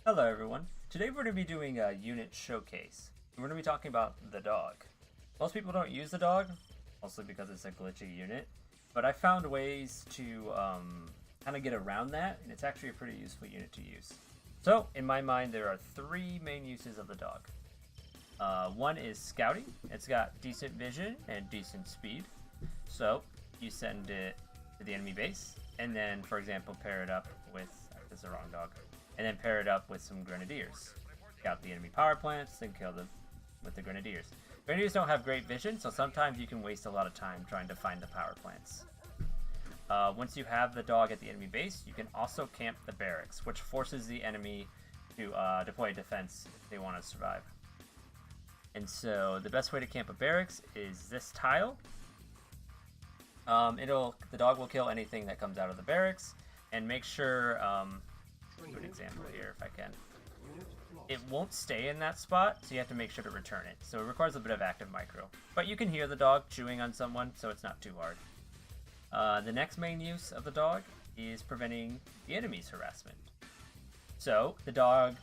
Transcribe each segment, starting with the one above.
Hello everyone. Today we're going to be doing a unit showcase. We're going to be talking about the dog. Most people don't use the dog, mostly because it's a glitchy unit, but I found ways to kind of get around that, and it's actually a pretty useful unit to use. So, in my mind, there are three main uses of the dog. One is scouting. It's got decent vision and decent speed. So, you send it to the enemy base, and then, for example, pair it up with, that's the wrong dog, and then pair it up with some grenadiers. Scout the enemy power plants, then kill them with the grenadiers. Grenadiers don't have great vision, so sometimes you can waste a lot of time trying to find the power plants. Once you have the dog at the enemy base, you can also camp the barracks, which forces the enemy to deploy defense if they want to survive. And so the best way to camp a barracks is this tile. The dog will kill anything that comes out of the barracks, and make sure, do an example here if I can. It won't stay in that spot, so you have to make sure to return it. So it requires a bit of active micro. But you can hear the dog chewing on someone, so it's not too hard. The next main use of the dog is preventing the enemy's harassment. So the dog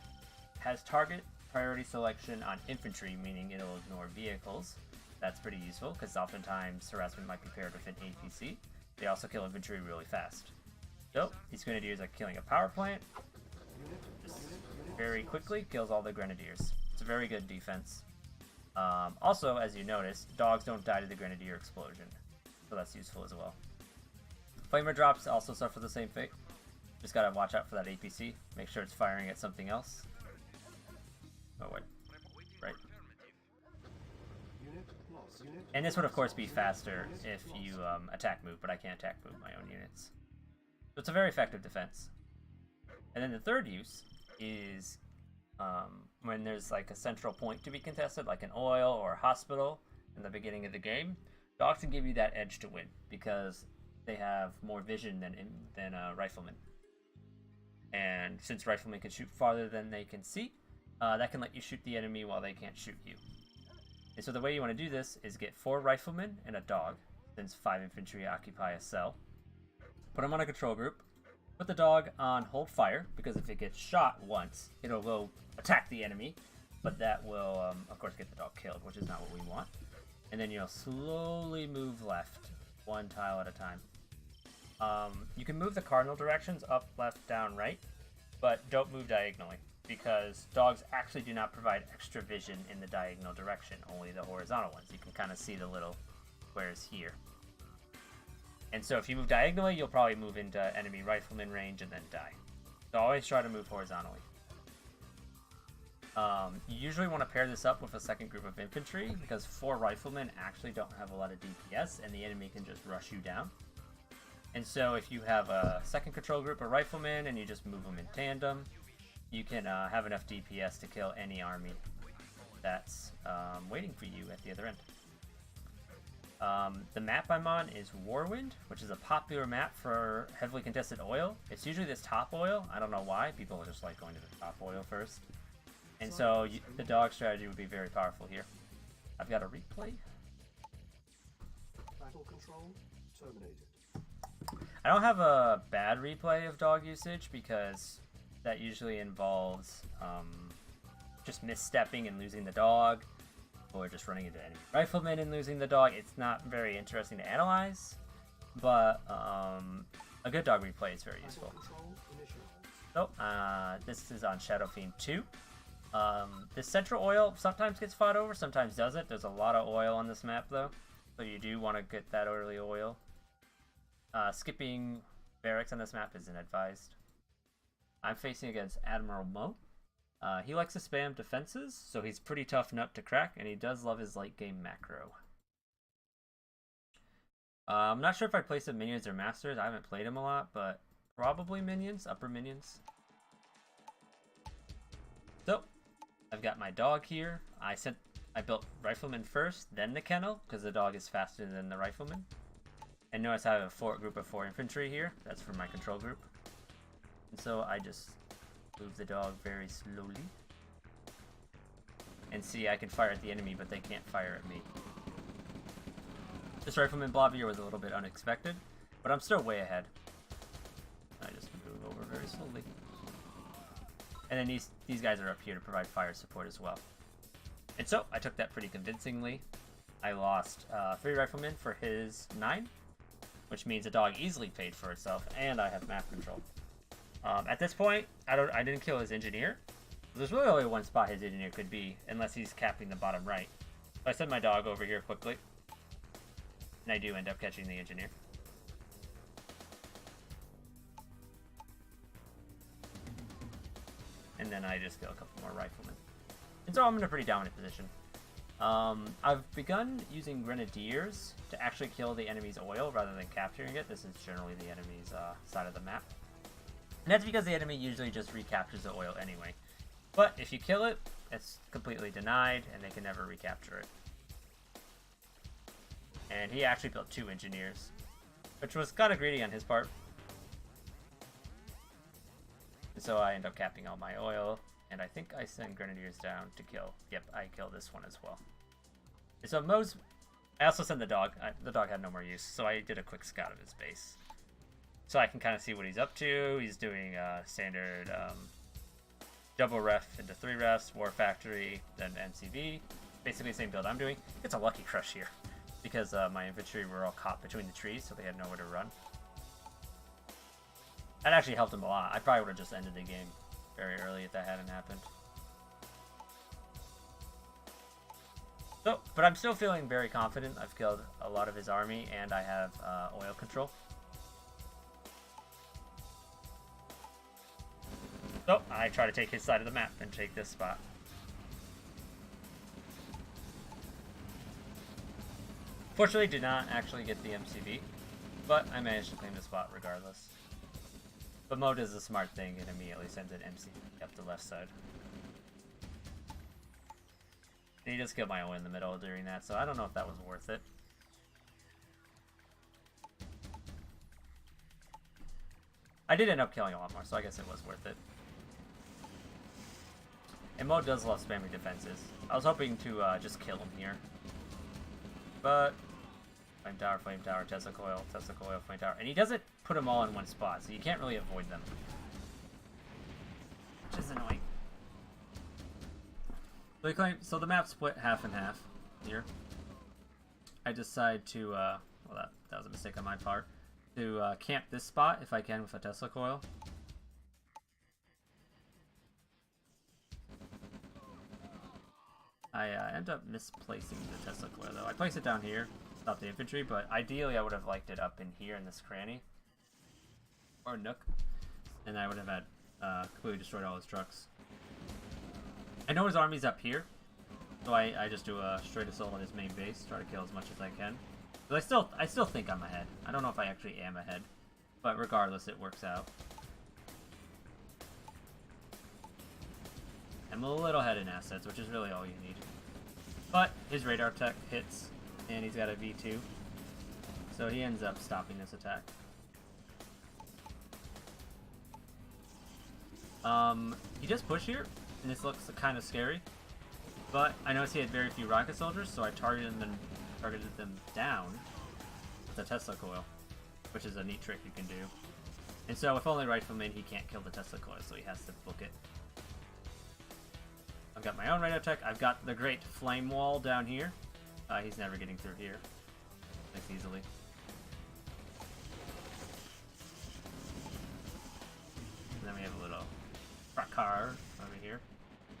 has target priority selection on infantry, meaning it'll ignore vehicles. That's pretty useful, because oftentimes harassment might be paired with an APC. They also kill infantry really fast. So these grenadiers are killing a power plant. Just very quickly kills all the grenadiers. It's a very good defense. Also, as you notice, dogs don't die to the grenadier explosion, so that's useful as well. Flamer drops also suffer the same fate. Just gotta watch out for that APC. Make sure it's firing at something else. Oh wait, right. And this would of course be faster if you attack move, but I can't attack move my own units. So it's a very effective defense. And then the third use is when there's like a central point to be contested, like an oil or a hospital in the beginning of the game. Dogs can give you that edge to win because they have more vision than riflemen. And since riflemen can shoot farther than they can see, that can let you shoot the enemy while they can't shoot you. And so the way you want to do this is get 4 riflemen and a dog, since 5 infantry occupy a cell. Put them on a control group. Put the dog on hold fire, because if it gets shot once, it'll go attack the enemy, but that will, of course, get the dog killed, which is not what we want. And then you'll slowly move left, one tile at a time. You can move the cardinal directions, up, left, down, right, but don't move diagonally, because dogs actually do not provide extra vision in the diagonal direction, only the horizontal ones. You can kind of see the little squares here. And so if you move diagonally, you'll probably move into enemy rifleman range and then die. So always try to move horizontally. You usually want to pair this up with a second group of infantry, because 4 riflemen actually don't have a lot of DPS, and the enemy can just rush you down. And so if you have a second control group of riflemen and you just move them in tandem, you can have enough DPS to kill any army that's waiting for you at the other end. The map I'm on is Warwind, which is a popular map for heavily contested oil. It's usually this top oil. I don't know why. People just like going to the top oil first. And so the dog strategy would be very powerful here. I've got a replay. Battle control terminated. I don't have a bad replay of dog usage because that usually involves just misstepping and losing the dog, or just running into enemy riflemen and losing the dog. It's not very interesting to analyze, but a good dog replay is very useful. So, this is on Shadow Fiend 2. This central oil sometimes gets fought over, sometimes doesn't. There's a lot of oil on this map though, so you do want to get that early oil. Skipping barracks on this map isn't advised. I'm facing against Admiral Mo. He likes to spam defenses, so he's pretty tough nut to crack, and he does love his late game macro. I'm not sure if I play some minions or masters. I haven't played him a lot, but probably minions, upper minions. So, I've got my dog here. I built rifleman first, then the kennel, because the dog is faster than the rifleman. And notice I have a group of 4 infantry here. That's for my control group. And so I just move the dog very slowly. And see, I can fire at the enemy, but they can't fire at me. This rifleman blob here was a little bit unexpected, but I'm still way ahead. I just move over very slowly. And then these guys are up here to provide fire support as well. And so I took that pretty convincingly. I lost 3 riflemen for his 9, which means the dog easily paid for itself, and I have map control. At this point, I didn't kill his engineer. There's really only one spot his engineer could be, unless he's capping the bottom right. So I send my dog over here quickly, and I do end up catching the engineer. And then I just kill a couple more riflemen. And so I'm in a pretty dominant position. I've begun using grenadiers to actually kill the enemy's oil rather than capturing it. This is generally the enemy's side of the map. And that's because the enemy usually just recaptures the oil anyway. But if you kill it, it's completely denied, and they can never recapture it. And he actually built 2 engineers, which was kind of greedy on his part. And so I end up capping all my oil, and I think I send grenadiers down to kill. Yep, I kill this one as well. And so I also sent the dog. The dog had no more use, so I did a quick scout of his base. So I can kind of see what he's up to. He's doing standard double ref into 3 refs, war factory, then MCV. Basically the same build I'm doing. It's a lucky crush here because my infantry were all caught between the trees, so they had nowhere to run. That actually helped him a lot. I probably would have just ended the game very early if that hadn't happened. So, but I'm still feeling very confident. I've killed a lot of his army, and I have oil control. So, I try to take his side of the map and take this spot. Fortunately, did not actually get the MCV, but I managed to claim the spot regardless. But Mo does the smart thing and immediately sends an MCV up the left side. And he just killed my oil in the middle during that, so I don't know if that was worth it. I did end up killing a lot more, so I guess it was worth it. And Mo does love spamming defenses. I was hoping to just kill him here. But flame tower, Tesla coil, flame tower. And he doesn't put them all in one spot, so you can't really avoid them. Which is annoying. So the map split half and half here. I decide to, well that was a mistake on my part, to camp this spot if I can with a Tesla coil. I end up misplacing the Tesla coil though. I place it down here, stop the infantry, but ideally I would have liked it up in here in this cranny. Or nook. And I would have had completely destroyed all his trucks. I know his army's up here, so I just do a straight assault on his main base, try to kill as much as I can. But I still think I'm ahead. I don't know if I actually am ahead, but regardless, it works out. I'm a little ahead in assets, which is really all you need. But his radar tech hits, and he's got a V2, so he ends up stopping this attack. He just pushed here, and this looks kind of scary. But I noticed he had very few rocket soldiers, so I targeted them down with the Tesla coil, which is a neat trick you can do. And so with only riflemen, he can't kill the Tesla coil, so he has to book it. I've got my own radar tech. I've got the great flame wall down here. He's never getting through here. Like easily. And then we have a little front car over here.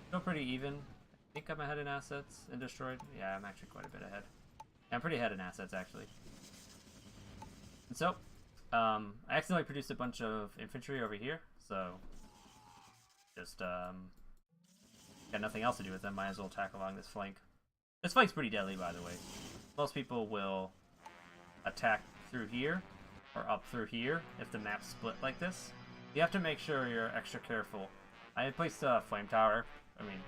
Still pretty even. I think I'm ahead in assets and destroyed. Yeah, I'm actually quite a bit ahead. Yeah, I'm pretty ahead in assets actually. And so, I accidentally produced a bunch of infantry over here, so just got nothing else to do with them. Might as well attack along this flank. This flank's pretty deadly, by the way. Most people will attack through here or up through here if the map's split like this. You have to make sure you're extra careful. I had placed a flame tower. I mean,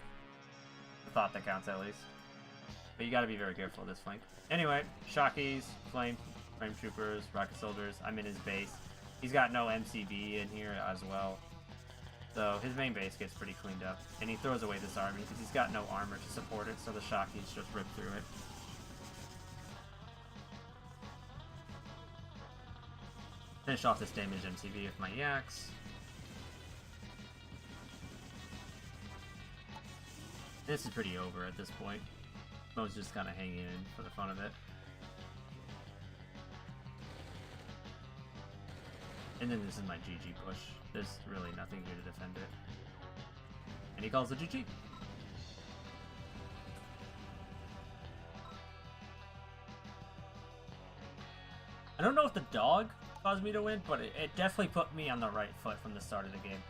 the thought that counts at least. But you gotta be very careful of this flank. Anyway, Shockies, frame troopers, rocket soldiers. I'm in his base. He's got no MCV in here as well. So his main base gets pretty cleaned up. And he throws away this army because he's got no armor to support it, so the Shockies just rip through it. Finish off this damaged MCV with my Yaks. This is pretty over at this point. Mo's just kind of hanging in for the fun of it. And then this is my GG push. There's really nothing here to defend it. And he calls it GG. I don't know if the dog caused me to win, but it definitely put me on the right foot from the start of the game.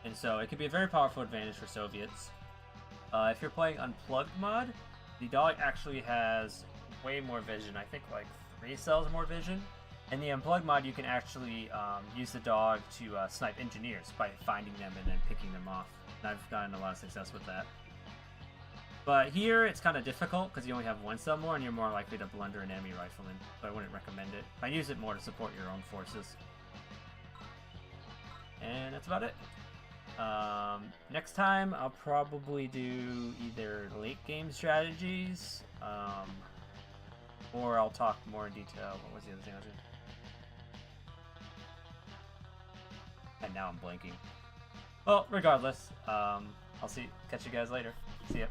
And so it could be a very powerful advantage for Soviets. If you're playing Unplugged mod, the dog actually has way more vision. I think like 3 cells more vision. In the Unplugged mod, you can actually use the dog to snipe engineers by finding them and then picking them off. And I've gotten a lot of success with that. But here, it's kind of difficult because you only have 1 cell more and you're more likely to blunder an enemy rifleman. So I wouldn't recommend it. I use it more to support your own forces. And that's about it. Next time, I'll probably do either late game strategies, or I'll talk more in detail. What was the other thing I was doing? And now I'm blanking. Well, regardless, I'll catch you guys later. See ya.